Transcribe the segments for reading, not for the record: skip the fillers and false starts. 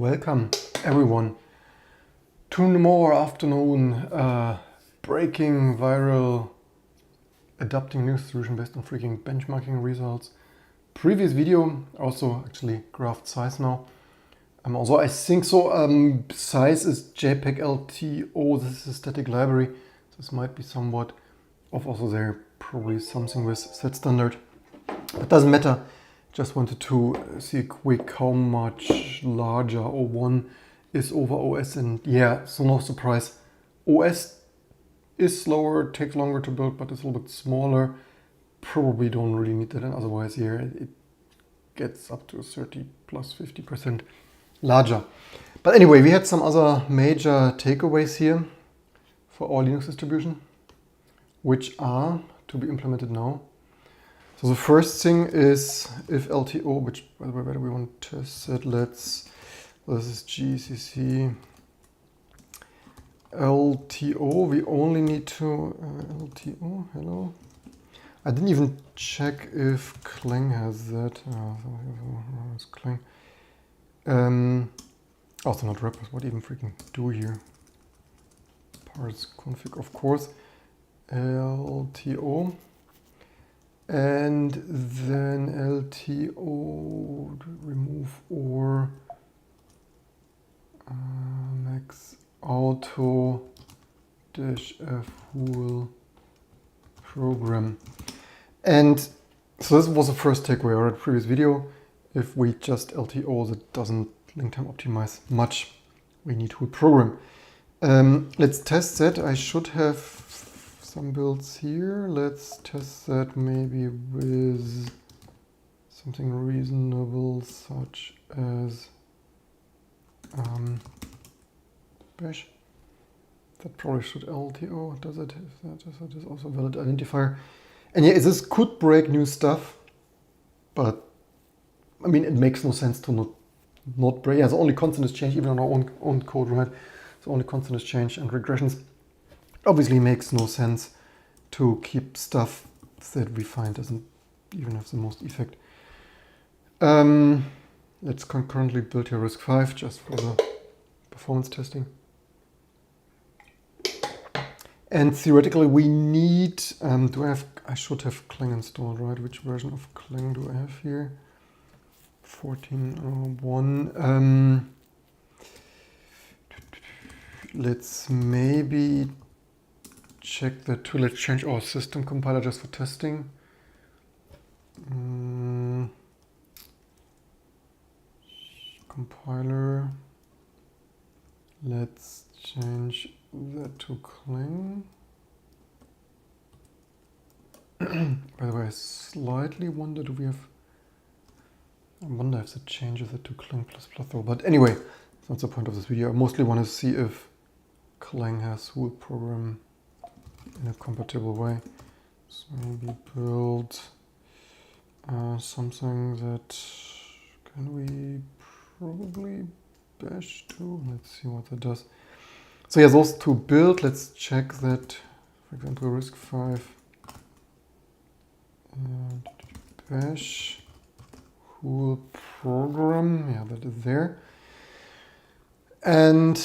Welcome everyone to more afternoon breaking viral adapting new solution based on freaking benchmarking results. Previous video also actually graphed size now. Also I think so. Size is JPEG LTO. This is a static library. This might be somewhat of also there probably something with set standard. It doesn't matter. Just wanted to see quick how much larger O1 is over OS, and yeah, so no surprise. OS is slower, takes longer to build, but it's a little bit smaller. Probably don't really need that, and otherwise here it gets up to 30 plus 50% larger. But anyway, we had some other major takeaways here for our Linux distribution, which are to be implemented now. So the first thing is if LTO, which by the way, where do we want to test it? This is GCC LTO. We only need to LTO. Hello. I didn't even check if Clang has that. It's Clang. Also not wrappers. What even freaking do here? Parts config, of course. LTO. And then LTO remove or max auto -f whole program. And so this was the first takeaway out of the previous video. If we just LTO, that doesn't link time optimize much. We need whole program. Let's test that. I should have some builds here. Let's test that maybe with something reasonable such as bash. That probably should LTO. Does it? If that is also a valid identifier. And yeah, this could break new stuff, but I mean it makes no sense to not break. Yeah, the only constant is change, even on our own code, right? The only constant is change, and regressions obviously makes no sense to keep stuff that we find doesn't even have the most effect. Let's concurrently build here RISC-V just for the performance testing. And theoretically we need, I should have Clang installed, right? Which version of Clang do I have here? 14.01. Let's maybe check that too. Let's change our system compiler just for testing. Compiler. Let's change that to Clang. By the way, I slightly wonder, I wonder if that changes it to Clang++ though. But anyway, that's not the point of this video. I mostly want to see if Clang has whole program in a compatible way. So maybe build something that can we probably bash to. Let's see what that does. So yeah, those two build. Let's check that. For example, RISC-V and bash whole program. Yeah, that is there. And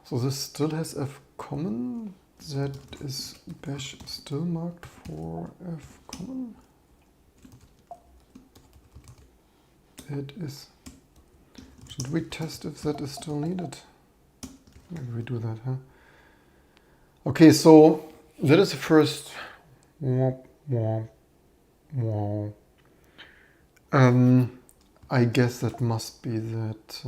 so this still has F common. That is bash still marked for F common. That is. Should we test if that is still needed? Maybe we do that, huh? Okay, so that is the first. I guess that must be that.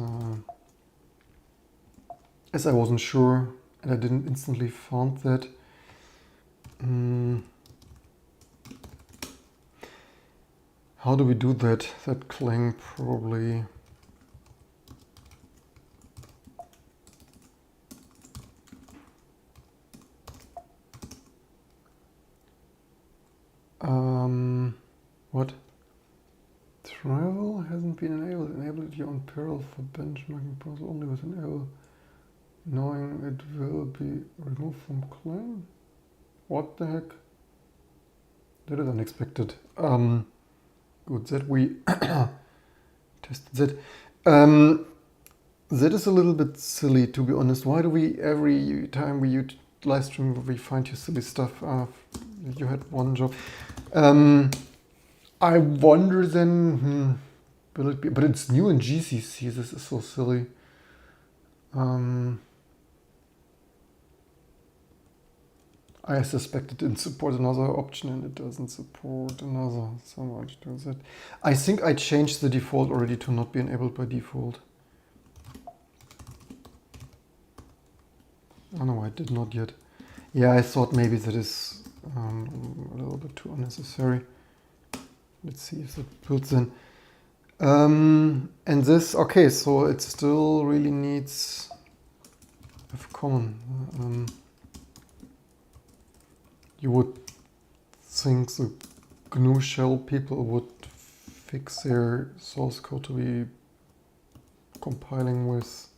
As I wasn't sure. And I didn't instantly found that. How do we do that? That Clang probably. What? Travel hasn't been enabled. Enable it here on parallel for benchmarking process only with enable. Knowing it will be removed from Clang? What the heck? That is unexpected. Good that we tested that. that is a little bit silly, to be honest. Why do we, every time we live stream, we find you silly stuff? You had one job. I wonder then, will it be, but it's new in GCC, this is so silly. I suspect it didn't support another option and it doesn't support another. So much does it. I think I changed the default already to not be enabled by default. Oh no, I did not yet. Yeah, I thought maybe that is a little bit too unnecessary. Let's see if that builds in. And this, okay, so it still really needs F common. You would think the GNU shell people would fix their source code to be compiling with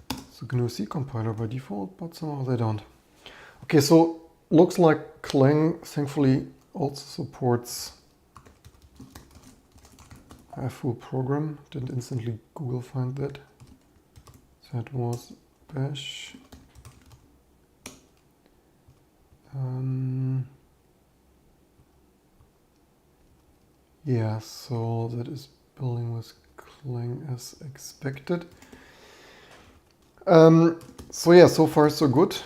the GNU C compiler by default, but somehow they don't. Okay, so looks like Clang thankfully also supports a full program. Didn't instantly Google find that. That was bash. Yeah, so that is building with Clang as expected. So yeah, so far so good.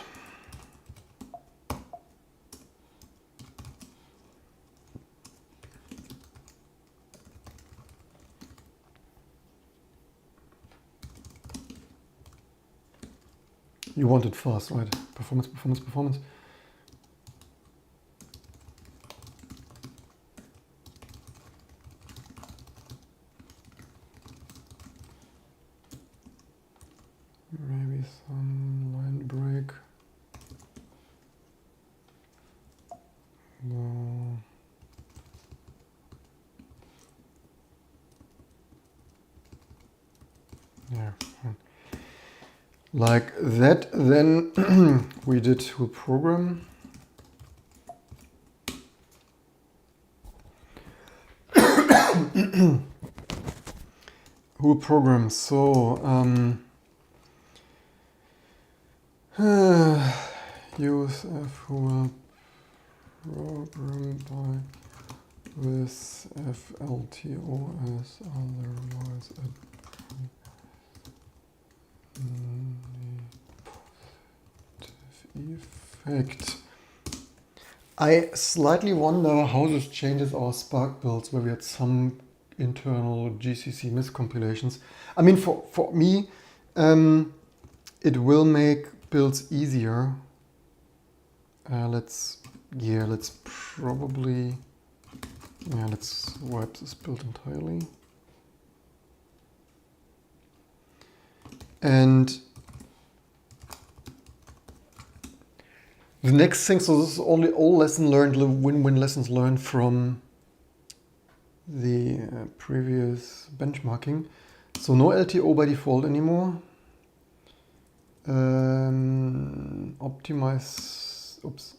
You want it fast, right? Performance, performance, performance. Maybe some line break. No. Yeah, fine. Like that, then we did whole program. Whole program, so use F whole program by with FLTO as otherwise effect. I slightly wonder how this changes our Spark builds where we had some internal GCC miscompilations. I mean, for me, it will make builds easier. Let's probably, let's wipe this build entirely. And the next thing, so this is only all lesson learned, win-win lessons learned from the previous benchmarking. So no LTO by default anymore. Optimize, oops,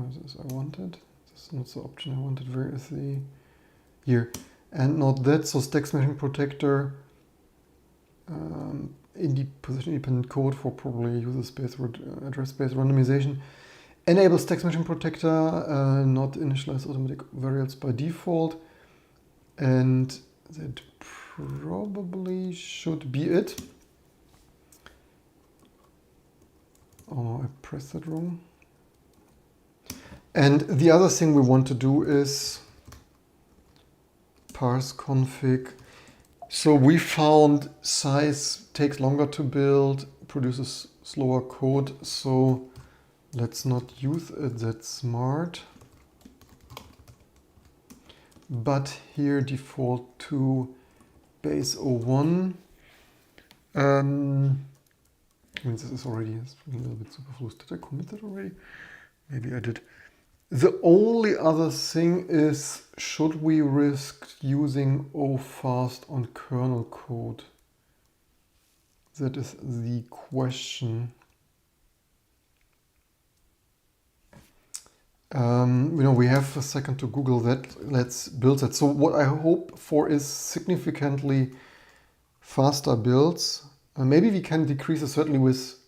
this I wanted. This is not the option I wanted. Where is the, here. And not that, so stack smashing protector. Position independent code for probably user space, address space randomization. Enable stack smashing protector, not initialize automatic variables by default. And that probably should be it. Oh no, I pressed that wrong. And the other thing we want to do is parse config. So we found size takes longer to build, produces slower code, so let's not use it that smart. But here default to base 01. I mean, this is already a little bit superfluous. Did I commit that already? Maybe I did. The only other thing is, should we risk using OFast on kernel code? That is the question. We have a second to Google that. Let's build that. So what I hope for is significantly faster builds. Maybe we can decrease it certainly with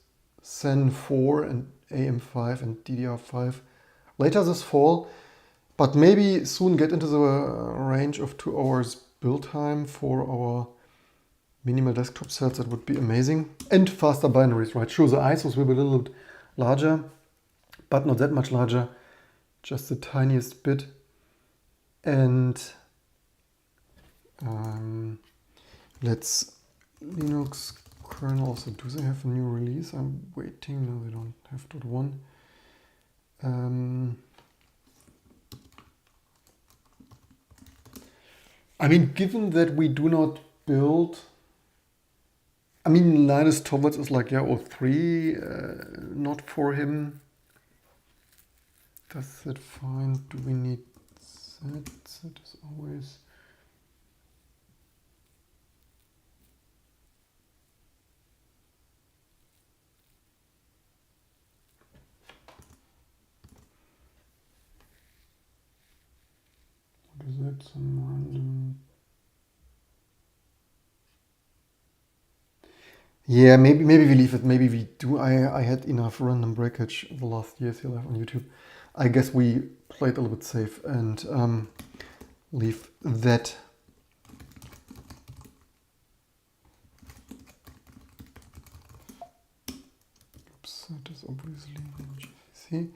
Zen 4 and AM5 and DDR5 later this fall, but maybe soon get into the range of 2 hours build time for our minimal desktop cells. That would be amazing. And faster binaries, right? Sure, the ISOs will be a little bit larger, but not that much larger, just the tiniest bit. And let's Linux kernel also, do they have a new release? I'm waiting. No, they don't have .1. I mean, given that we do not build, I mean, Linus Torvalds is like, yeah, or 3, not for him. Does that fine? Do we need that? That is always. What is that? Some random. Yeah, maybe we leave it. Maybe we do. I had enough random breakage the last years here live on YouTube. I guess we played a little bit safe and leave that. Oops, that is obviously GVC.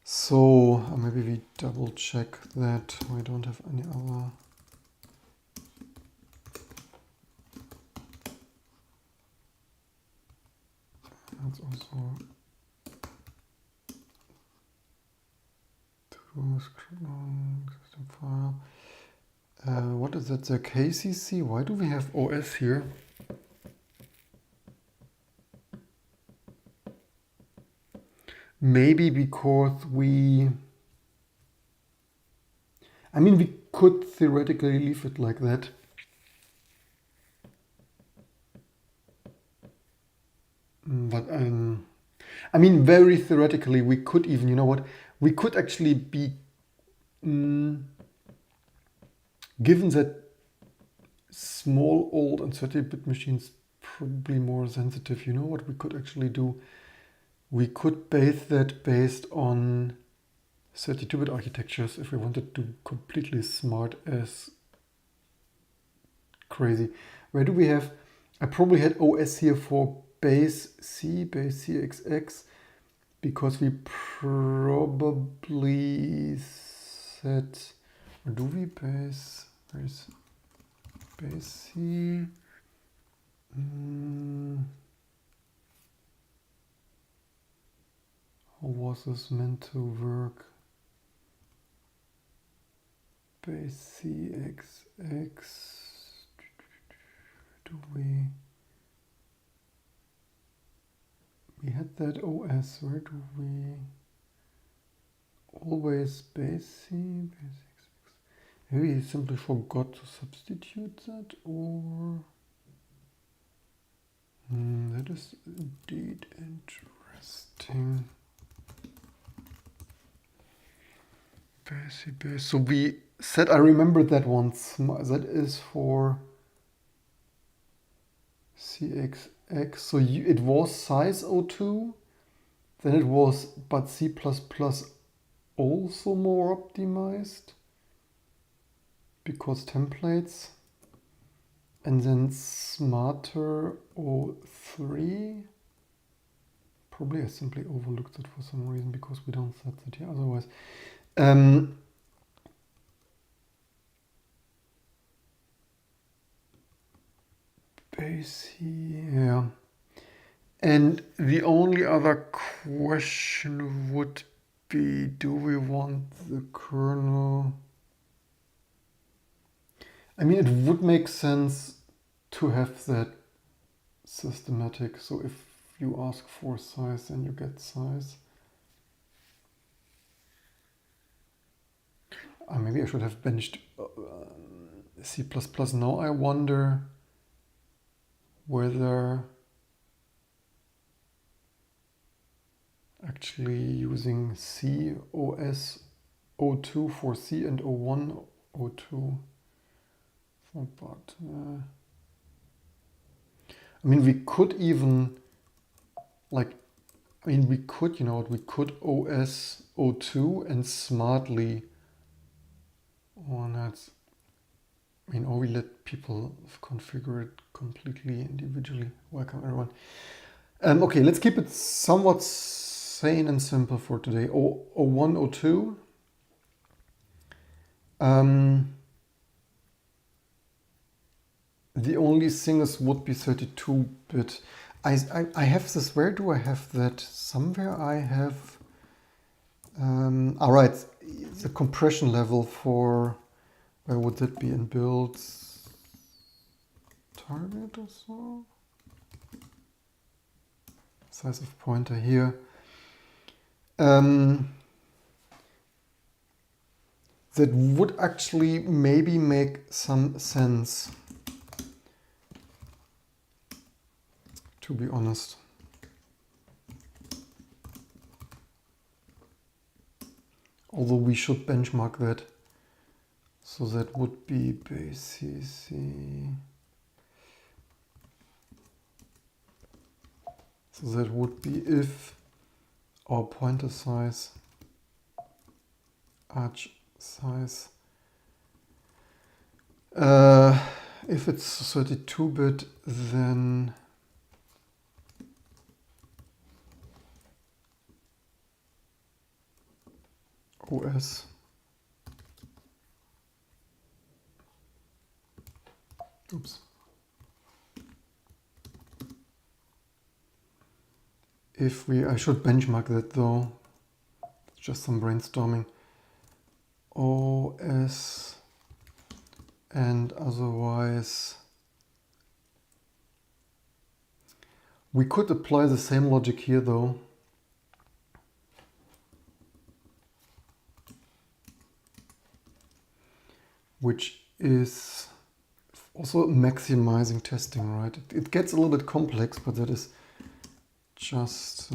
So maybe we double check that we don't have any other. That's also to script on system file. What is that? The KCC? Why do we have OS here? Maybe because we. I mean, we could theoretically leave it like that. But I mean, very theoretically, we could even, you know what, we could actually be, given that small, old and 30-bit machines probably more sensitive, you know what we could actually do? We could base that based on 32-bit architectures if we wanted to completely smart as crazy. Where do we have, I probably had OS here for base C, base CXX, because we probably set, or do we base, where's base C? How was this meant to work? Base CXX, do we had that OS, where do we always base C, base XX? Maybe he simply forgot to substitute that, or that is indeed interesting. Base C, base. So we said, I remember that once, that is for CXX, so it was size 02, then it was, but C++ also more optimized, because templates, and then smarter 03, probably I simply overlooked it for some reason, because we don't set that here otherwise. Base, yeah. And the only other question would be, do we want the kernel? I mean, it would make sense to have that systematic. So if you ask for size, then you get size. Maybe I should have benched C++. Now I wonder whether actually using C OS 02 for C and 01 02 for, but I mean, we could even, like, I mean, we could, you know what, we could OS 02 and smartly, oh, that's, I mean, or we let people configure it completely individually. Welcome, everyone. Okay, let's keep it somewhat sane and simple for today. 01, 02. The only singers would be 32-bit. I have this, where do I have that? Somewhere I have, all right, the compression level for, where would that be in builds? Target or so? Size of pointer here. That would actually maybe make some sense, to be honest. Although we should benchmark that. So that would be base CC. So that would be if our pointer size, arch size, if it's 32-bit, then OS. Oops. If we, I should benchmark that though. It's just some brainstorming. OS and otherwise we could apply the same logic here though. Which is also maximizing testing, right? It gets a little bit complex, but that is just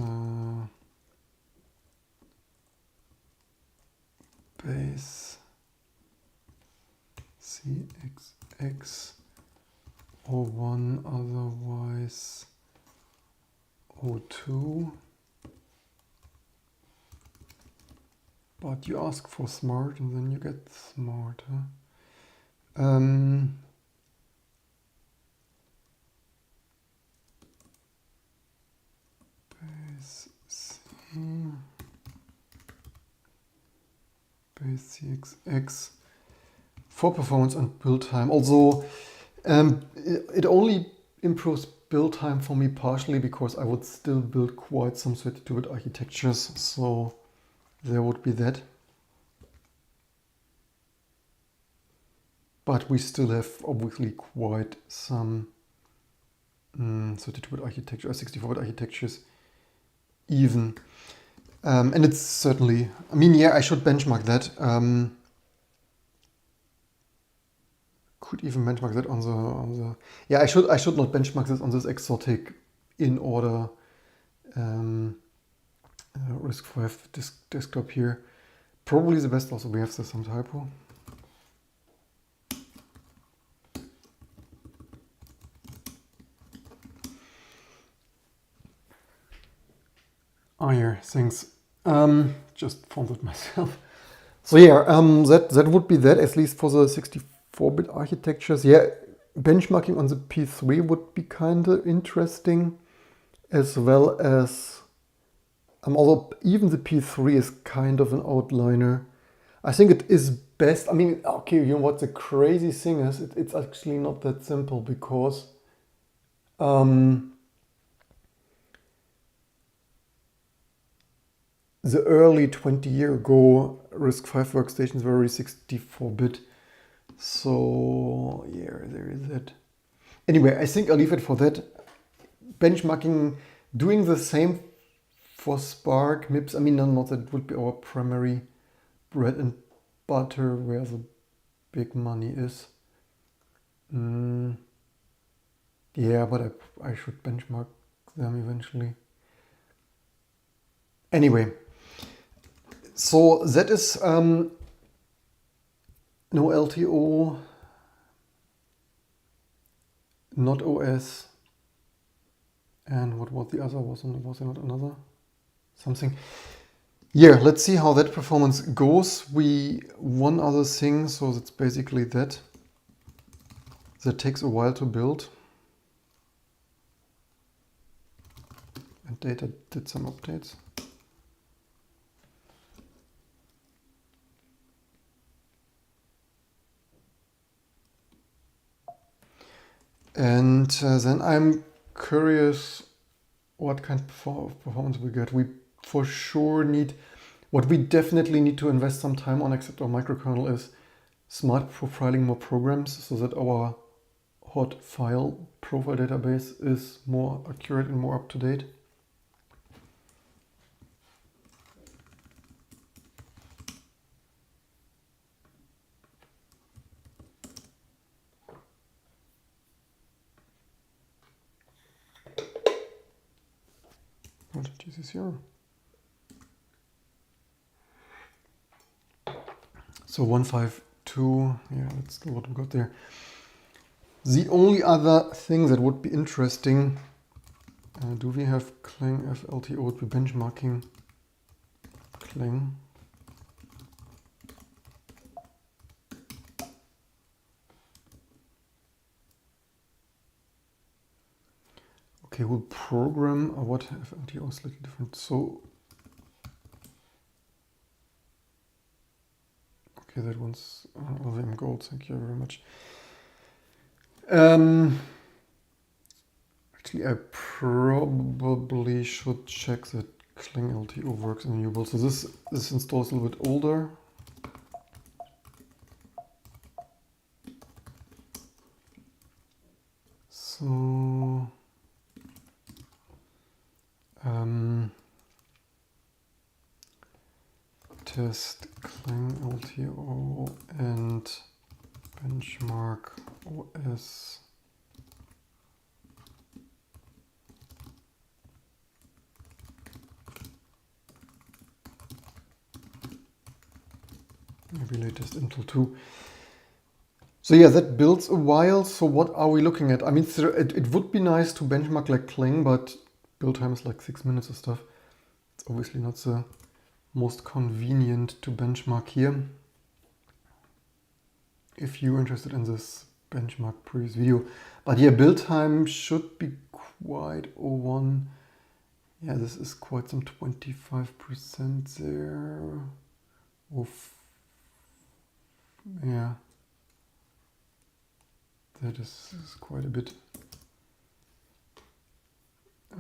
base CXX 01, otherwise 02. But you ask for smart and then you get smart, huh? Base C, base CXX for performance and build time. Also, it only improves build time for me partially because I would still build quite some 32-bit architectures. So there would be that. But we still have obviously quite some 32-bit architecture, 64-bit architectures even. And it's certainly, I mean, yeah, I should benchmark that. Could even benchmark that on the yeah, I should not benchmark this on this exotic in order RISC-V desktop here. Probably the best. Also, we have some typo. Oh, here, thanks. Just found it myself. So yeah, that would be that, at least for the 64-bit architectures. Yeah, benchmarking on the P3 would be kind of interesting, as well as, although even the P3 is kind of an outliner. I think it is best, I mean, okay, you know what the crazy thing is, it's actually not that simple because the early 20 years ago RISC-V workstations were already 64-bit. So yeah, there is that. Anyway, I think I'll leave it for that. Benchmarking, doing the same for Spark, MIPS. I mean, not that would be our primary bread and butter where the big money is. Yeah, but I should benchmark them eventually. Anyway, so that is no LTO, not OS, And what was the other? Was there not another? Something. Yeah, let's see how that performance goes. One other thing, so that's basically that. That takes a while to build. And data did some updates. And then I'm curious what kind of performance we get. We for sure need, what we definitely need to invest some time on, except our microkernel, is smart profiling more programs so that our hot file profile database is more accurate and more up to date. What is this here? So 152, yeah, that's still what we got there. The only other thing that would be interesting, do we have Clang FLTO? Would be benchmarking Clang. Okay, we'll program what FLTO is slightly different. So, okay, that one's LVM Gold. Thank you very much. Actually, I probably should check that Clang LTO works in the new build. So this install is a little bit older. So test Clang LTO and benchmark OS. Maybe latest Intel 2. So yeah, that builds a while. So what are we looking at? I mean, it would be nice to benchmark like Clang, but build time is like 6 minutes or stuff. It's obviously not the most convenient to benchmark here. If you're interested in this benchmark previous video. But yeah, build time should be quite O1. Yeah, this is quite some 25% there. Oof. Yeah. That is quite a bit.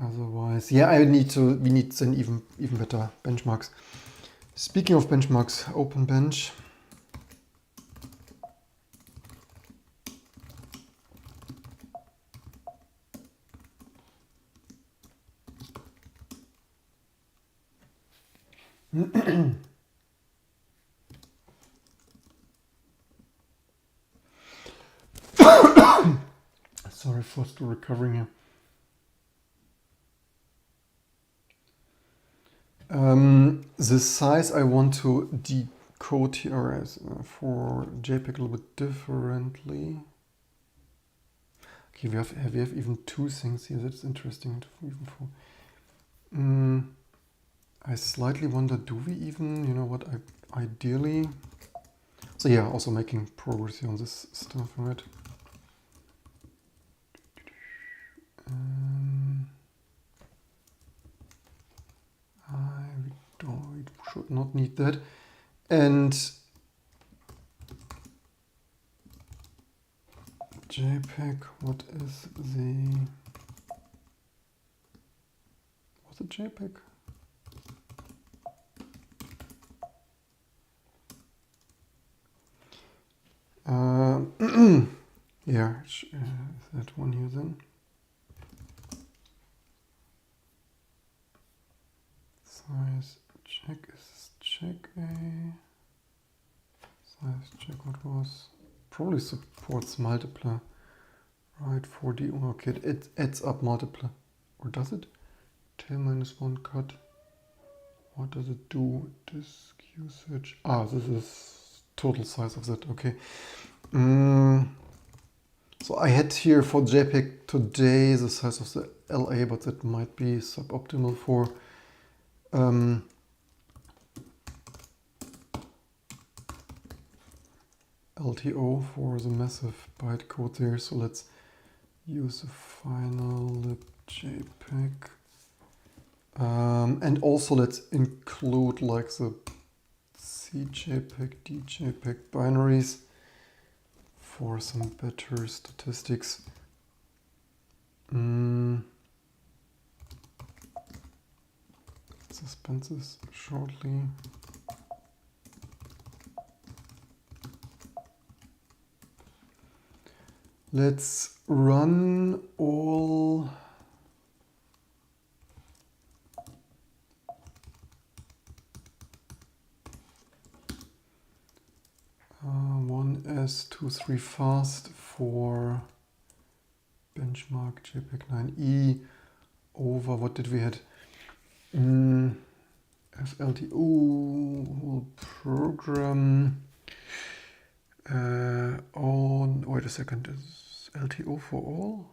Otherwise, yeah, we need then even better benchmarks. Speaking of benchmarks, open bench. Sorry for still recovering here. The size I want to decode here as for JPEG a little bit differently. Okay, we have even two things here. That's interesting. Even for, I slightly wonder, do we even, you know what? Ideally. So yeah, also making progress here on this stuff, right? We should not need that. And JPEG, what's a JPEG? Yeah, that one here then. Size check, is check a size check, what was, probably supports multiply, right? 4D, okay, it adds up multiply, or does it? Tail -1 cut, what does it do? Disk usage, this is total size of that, okay. So I had here for JPEG today the size of the LA, but that might be suboptimal for LTO for the massive bytecode there. So let's use the final lib JPEG. And also let's include like the CJPEG, DJPEG binaries for some better statistics. Suspend this shortly. Let's run all one S23 fast for benchmark JPEG 9e over what did we had? FLTO whole program. On wait a second, is LTO for all?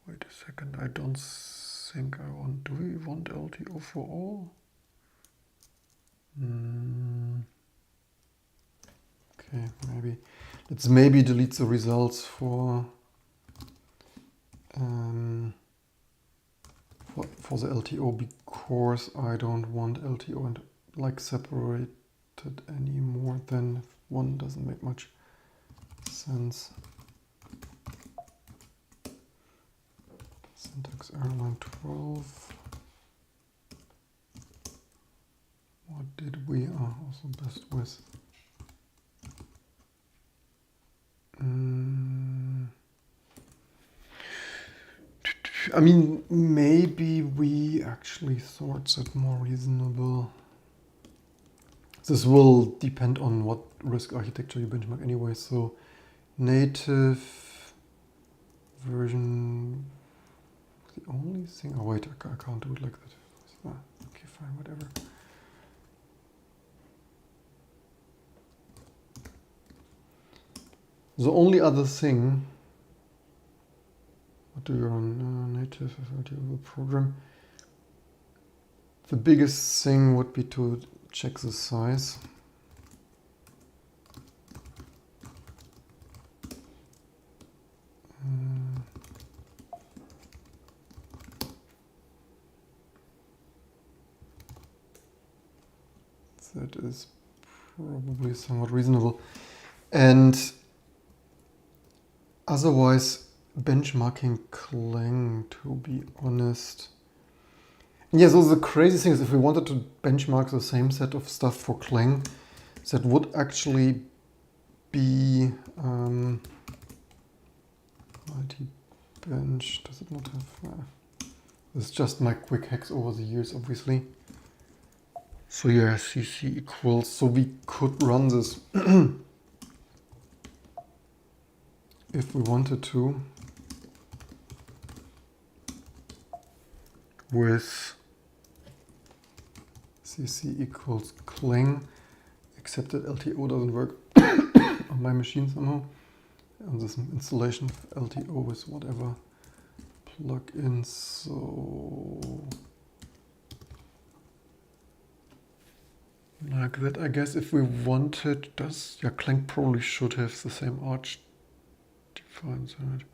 Wait a second, I don't think I want. Do we want LTO for all? Okay, maybe let's maybe delete the results for the LTO, because I don't want LTO and like separated any more than one doesn't make much sense. Syntax error line 12. What did we also best with? I mean, maybe we actually thought that more reasonable. This will depend on what risk architecture you benchmark anyway. So native version, the only thing, oh wait, I can't do it like that. So, okay, fine, whatever. The only other thing, what do you run? Native FLTO program. The biggest thing would be to check the size. That is probably somewhat reasonable. And otherwise, benchmarking Clang, to be honest. Yeah, so the crazy thing is, if we wanted to benchmark the same set of stuff for Clang, that would actually be multi-bench. Does it not have? It's just my quick hacks over the years, obviously. So yeah, CC equals. So we could run this if we wanted to with CC equals Clang, except that LTO doesn't work on my machine somehow. On this installation of LTO with whatever plugin. So like that, I guess if we wanted, Clang probably should have the same arch defines on it.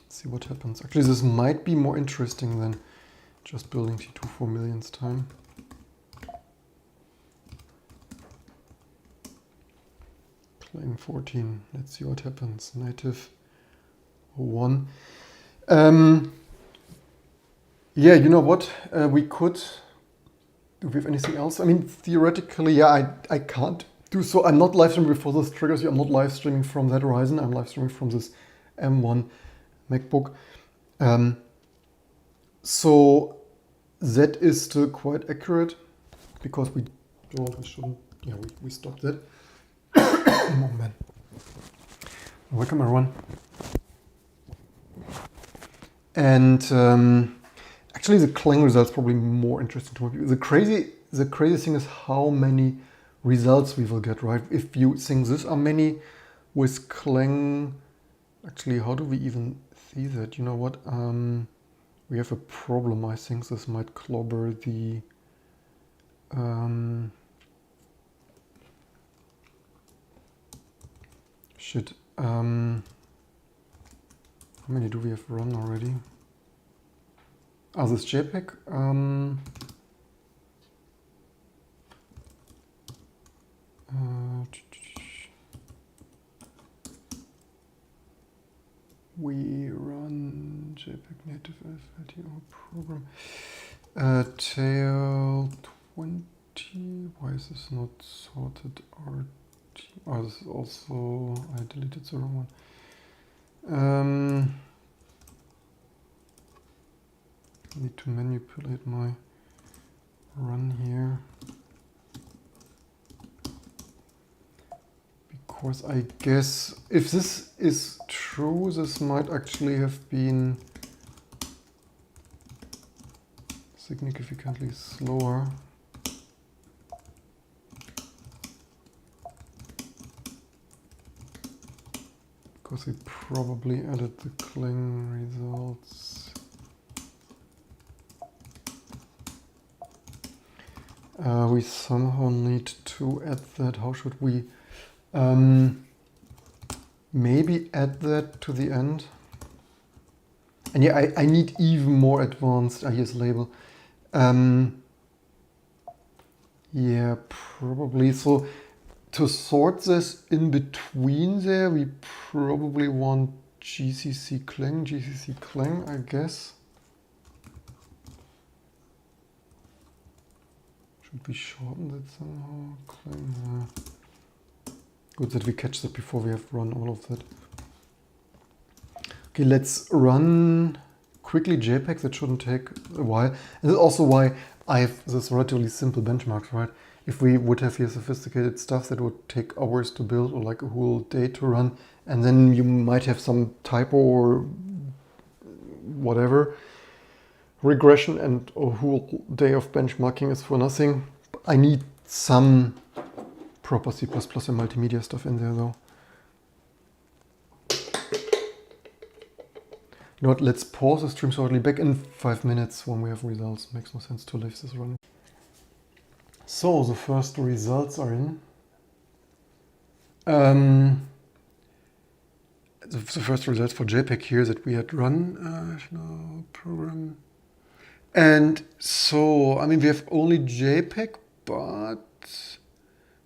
See what happens. Actually, this might be more interesting than just building T2 for millionth time. Clang 14. Let's see what happens. Native 01. Yeah, you know what? We could. Do we have anything else? I mean, theoretically, yeah, I can't do so. I'm not live streaming before this triggers you. I'm not live streaming from that Ryzen. I'm live streaming from this M1 MacBook. So that is still quite accurate because we shouldn't. Yeah, we stopped that. Oh man. Welcome everyone. And actually the Clang results probably more interesting to me. The crazy thing is how many results we will get, right? If you think this are many with Clang, actually, how do we even see that? You know what? We have a problem. I think this might clobber the shit. How many do we have run already? Ah, this JPEG. We run JPEG native LTO program. Tail 20. Why is this not sorted? RT. Oh, this is also. I deleted the wrong one. Need to manipulate my run here. Because I guess if this is true, this might actually have been significantly slower. Because we probably added the Clang results. We somehow need to add that. How should we? Maybe add that to the end. And yeah, I need even more advanced. Here's label. Yeah, probably. So to sort this in between there, we probably want GCC Clang, I guess. Should we shorten that somehow? Clang. Good that we catch that before we have run all of that. Okay, let's run quickly JPEG. That shouldn't take a while. And that's also why I have this relatively simple benchmarks, right? If we would have here sophisticated stuff that would take hours to build or like a whole day to run, and then you might have some typo or whatever regression and a whole day of benchmarking is for nothing. I need some proper C++ and multimedia stuff in there though. You know what, let's pause the stream so I'll be back in 5 minutes when we have results. Makes no sense to leave this running. So the first results are in. The first results for JPEG here that we had run no program. And so, I mean, we have only JPEG, but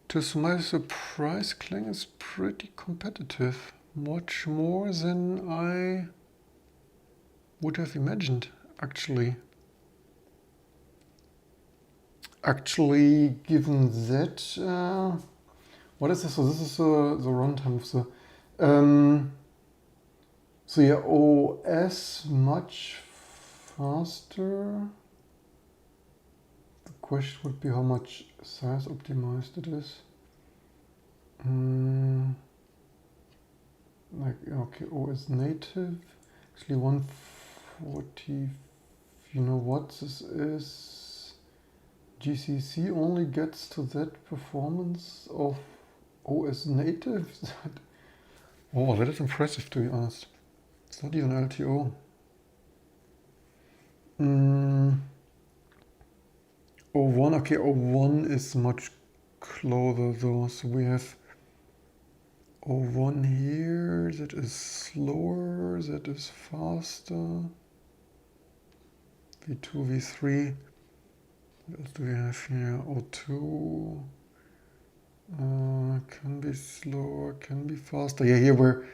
to my surprise, Clang is pretty competitive. Much more than I would have imagined, actually. Actually, given that, what is this? So this is the runtime of the. So yeah, OS much faster. The question would be how much size optimized it is. Like okay, OS native. Actually, 140. You know what this is? GCC only gets to that performance of OS native. Oh, that is impressive, to be honest. It's not even LTO. O1, okay, O1 is much closer though. So we have O1 here, that is slower, that is faster. V2, V3. What else do we have here? O2. Can be slower, can be faster. Yeah, here where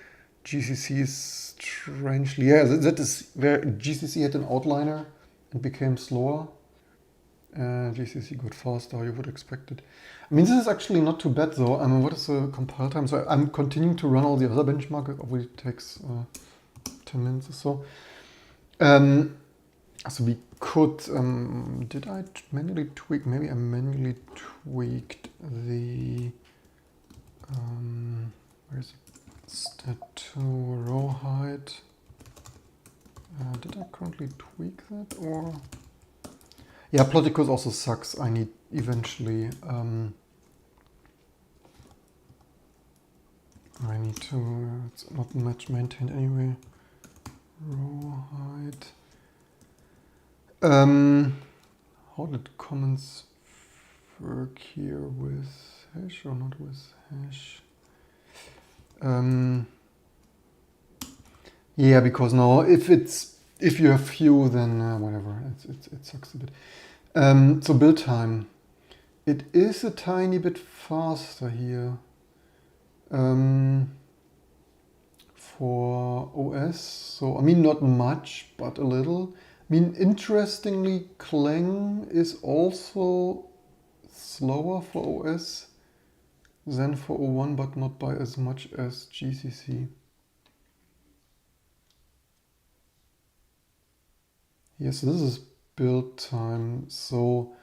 GCC is strangely, yeah, that is where GCC had an outliner and became slower. GCC got faster, you would expect it. I mean, this is actually not too bad though. I mean, what is the compile time? So I'm continuing to run all the other benchmark. It only takes 10 minutes or so. So we could, did I manually tweak? Maybe I manually tweaked the, where's it? Stat2 row height. Did I currently tweak that or? Yeah, Ploticus also sucks. I need eventually need to, it's not much maintained anyway. Row height. How did comments work here with hash or not with hash? Yeah, because now if you have few, then whatever, it sucks a bit. So build time, it is a tiny bit faster here for OS. So I mean not much, but a little. I mean, interestingly, Clang is also slower for OS than for O1, but not by as much as GCC. Yes, this is build time. So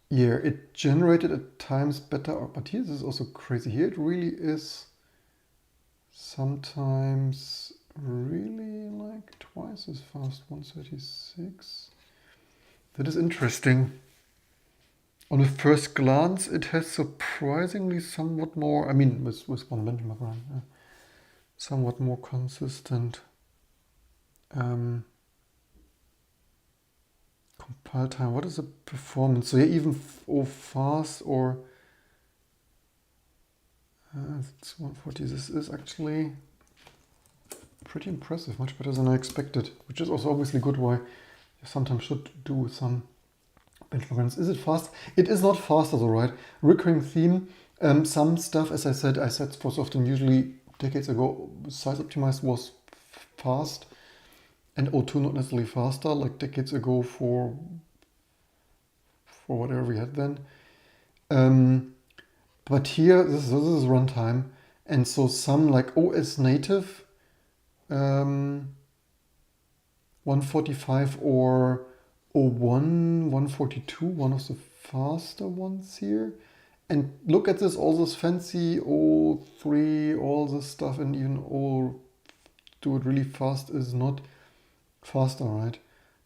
yeah, it generated at times better, but here this is also crazy. Here it really is sometimes really like twice as fast, 136. That is interesting. On a first glance, it has surprisingly somewhat more, I mean, with one benchmark run, somewhat more consistent compile time. What is the performance? So yeah, even fast or it's 140. This is actually pretty impressive, much better than I expected, which is also obviously good why you sometimes should do some benchmark runs. Is it fast? It is not faster though, right? Recurring theme, some stuff, as I said for Soften usually decades ago, size optimized was fast and O2 not necessarily faster, like decades ago for whatever we had then. But here, this is runtime, and so some like OS native 145 or O1 142, one of the faster ones here. And look at this, all this fancy O3, all this stuff, and even O do it really fast is not faster, right?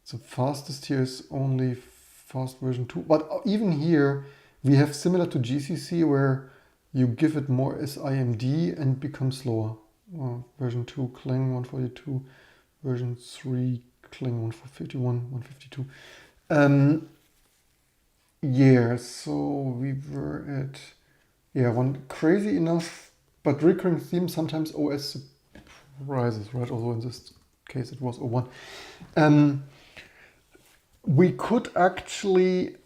The fastest here is only fast version 2. But even here, we have similar to GCC where you give it more SIMD and becomes slower. Version 2, Clang 142, version 3, Clang 151, 152. Yeah, so we were at, yeah, one crazy enough, but recurring theme, sometimes OS surprises, right? Although in this case it was O1. We could actually,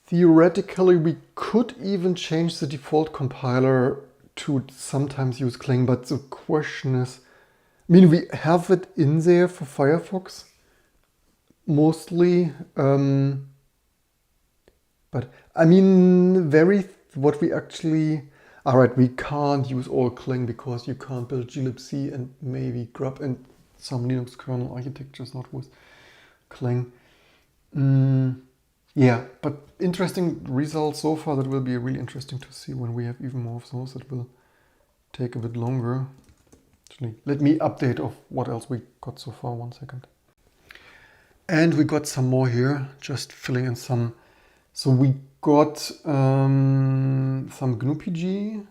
theoretically, we could even change the default compiler to sometimes use Clang, but the question is, I mean, we have it in there for Firefox, mostly, but I mean, what we actually, all right, we can't use all Clang because you can't build glibc and maybe grub and some Linux kernel architectures not with Clang. Yeah, but interesting results so far. That will be really interesting to see when we have even more of those. That will take a bit longer. Actually, let me update of what else we got so far. 1 second. And we got some more here, just filling in some. So we got some GNU-PG.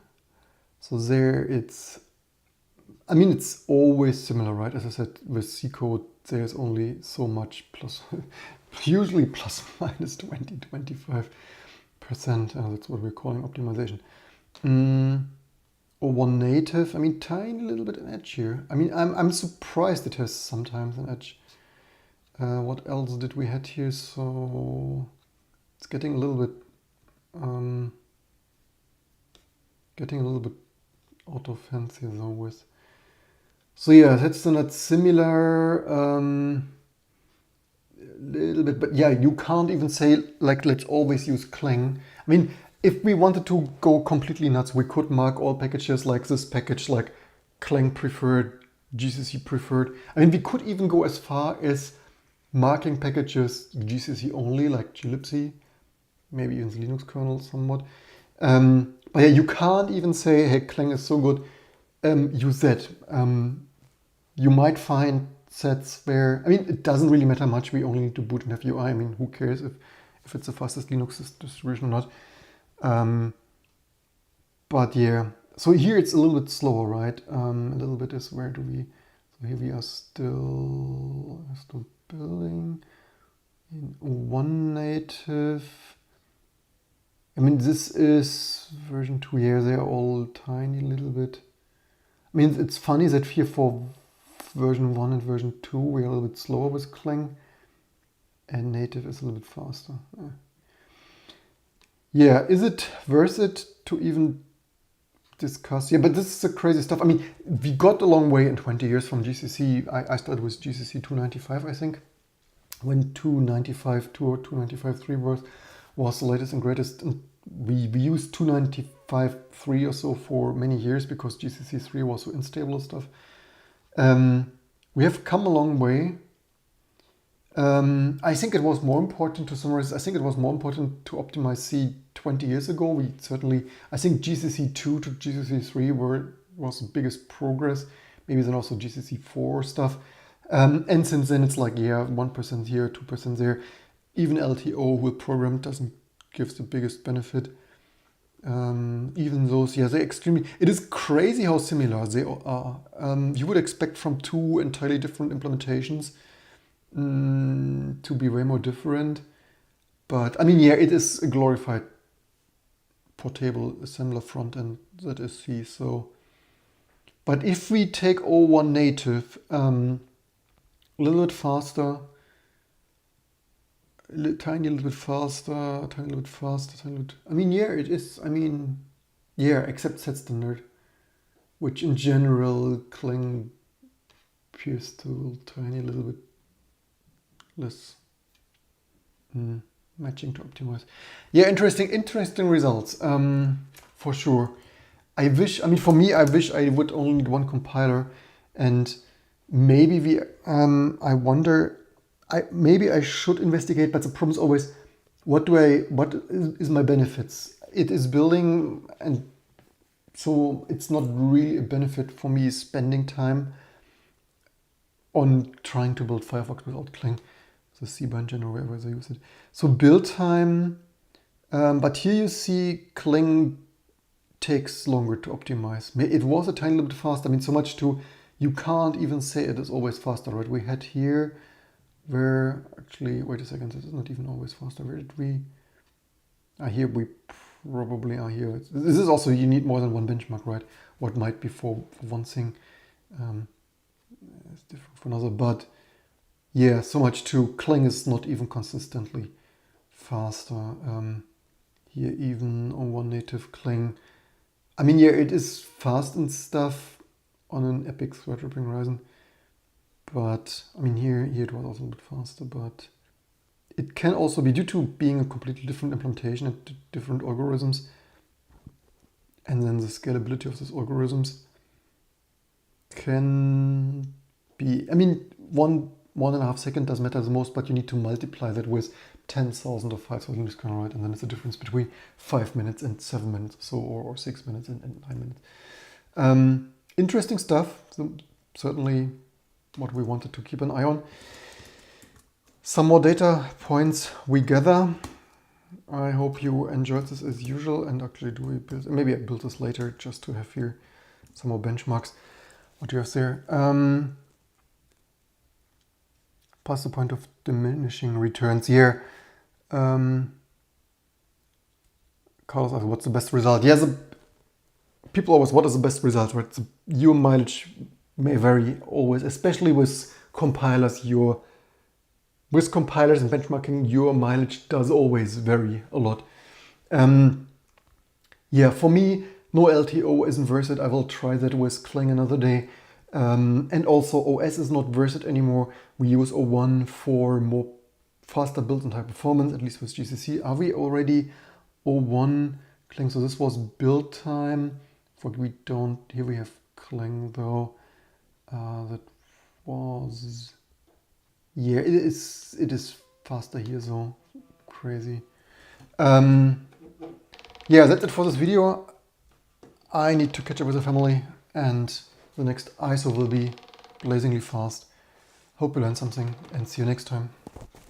So there it's, I mean, it's always similar, right? As I said, with C code, there's only so much plus, usually plus minus 20, 25%. That's what we're calling optimization. O1 native, I mean, tiny little bit an edge here. I mean, I'm surprised it has sometimes an edge. What else did we had here? So it's getting a little bit out of fancy though with. So yeah, that's not similar, little bit, but yeah, you can't even say like let's always use Clang. I mean, if we wanted to go completely nuts, we could mark all packages like this package, like Clang preferred, GCC preferred. I mean, we could even go as far as marking packages GCC only, like glibc, maybe even the Linux kernel somewhat. But yeah, you can't even say, hey, Clang is so good, use that. You might find sets where, I mean, it doesn't really matter much. We only need to boot and have UI. I mean, who cares if it's the fastest Linux distribution or not. But yeah, so here it's a little bit slower, right? A little bit is where do we, so here we are still building in one native. I mean, this is version 2 here, they're all tiny little bit. I mean, it's funny that here for version 1 and version 2 we're a little bit slower with Cling, and native is a little bit faster. Yeah, is it worth it to even discuss? Yeah, but this is the crazy stuff. I mean, we got a long way in 20 years from GCC. I started with GCC 295, I think, when 295.2 or 295.3 was the latest and greatest. And we used 295.3 or so for many years because GCC 3 was so unstable and stuff. We have come a long way. I think it was more important, to summarize, I think it was more important to optimize C 20 years ago. I think GCC 2 to GCC 3 was the biggest progress. Maybe then also GCC 4 stuff. And since then it's like, yeah, 1% here, 2% there. Even LTO with program doesn't give the biggest benefit. Even those, yeah, it is crazy how similar they are. You would expect from two entirely different implementations to be way more different. But I mean, yeah, it is a glorified portable assembler front end that is C. So, but if we take O1 native, a little bit faster, tiny little bit faster, tiny little bit faster, tiny little bit. I mean, yeah, it is. I mean, yeah, except set standard, which in general Cling appears to tiny little bit less matching to optimize. Yeah, interesting results for sure. I mean, for me, I wish I would only need one compiler, and maybe I wonder. Maybe I should investigate, but the problem is always, what is my benefits? It is building, and so it's not really a benefit for me spending time on trying to build Firefox without Cling, the cbind or wherever they use it. So build time, but here you see Cling takes longer to optimize. It was a tiny little bit faster. I mean, so much you can't even say it is always faster, right? We had here, where actually, wait a second, this is not even always faster. Where did we? Here we probably are here. This is also, you need more than one benchmark, right? What might be for one thing is different for another. But yeah, so much too. Cling is not even consistently faster. Here even on one native Cling. I mean, yeah, it is fast and stuff on an Epic Threadripping Ryzen. But I mean, here it was also a little bit faster, but it can also be due to being a completely different implementation and different algorithms, and then the scalability of those algorithms can be, I mean, 1.5 seconds doesn't matter the most, but you need to multiply that with 10,000 or 5,000 discount, right? And then it's a difference between 5 minutes and 7 minutes, so or 6 minutes and 9 minutes. Interesting stuff. So certainly what we wanted to keep an eye on. Some more data points we gather. I hope you enjoyed this as usual, and actually maybe I build this later just to have here some more benchmarks. What do you have there? Past the point of diminishing returns here. Carlos asks, what's the best result? Yeah, people always, what is the best result, right? Your mileage may vary always, especially with compilers. With compilers and benchmarking, your mileage does always vary a lot. Yeah, for me, no LTO isn't worth it. I will try that with Cling another day. And also OS is not worth it anymore. We use O1 for more faster build and high performance, at least with GCC. Are we already O1 Cling? So this was build time. Here we have Cling though. That was, yeah, it is faster here, so crazy. Yeah, that's it for this video. I need to catch up with the family, and the next ISO will be blazingly fast. Hope you learned something, and see you next time.